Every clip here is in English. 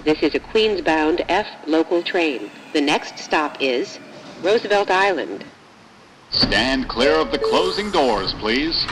This is a Queens-bound F local train. The next stop is Roosevelt Island. Stand clear of the closing doors, please.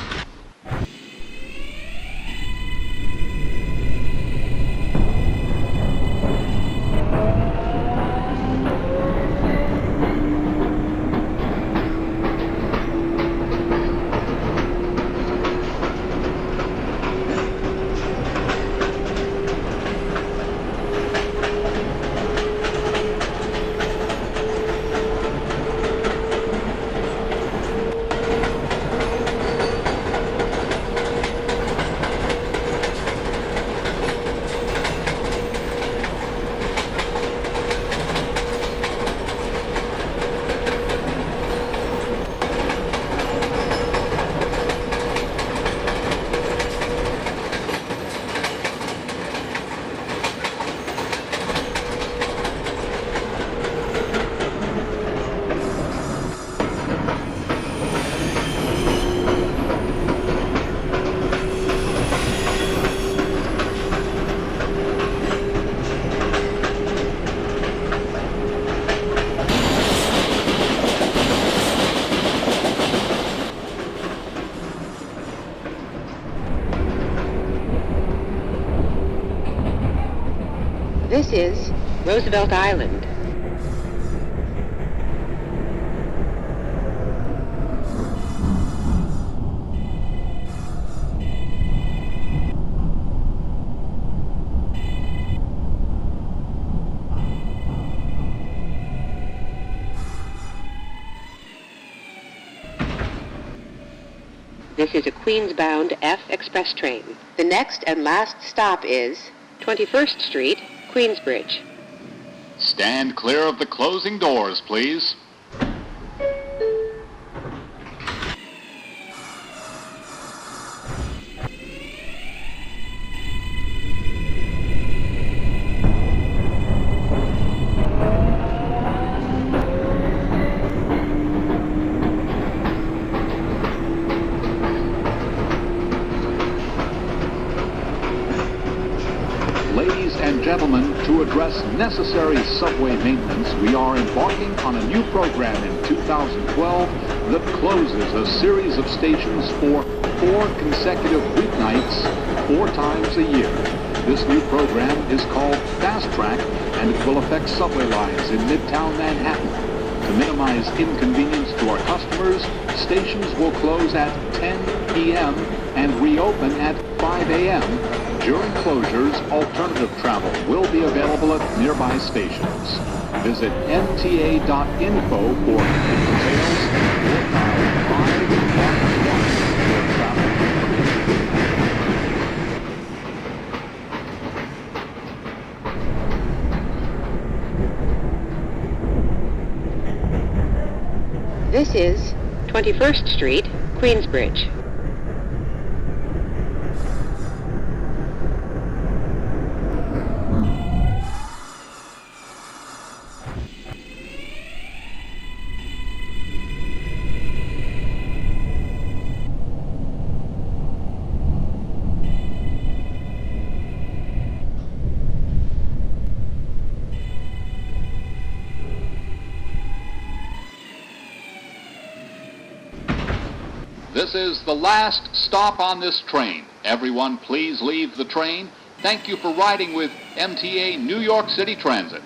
This is Roosevelt Island. This is a Queens-bound F express train. The next and last stop is 21st Street, Queensbridge. Stand clear of the closing doors, please. Ladies and gentlemen, to address necessary subway maintenance, we are embarking on a new program in 2012 that closes a series of stations for 4 consecutive weeknights, 4 times a year. This new program is called Fast Track, and it will affect subway lines in Midtown Manhattan. To minimize inconvenience to our customers, stations will close at 10 p.m. and reopen at 5 a.m. During closures, alternative travel will be available at nearby stations. Visit mta.info for details or dial 511 for travel information. This is 21st Street, Queensbridge. This is the last stop on this train. Everyone, please leave the train. Thank you for riding with MTA New York City Transit.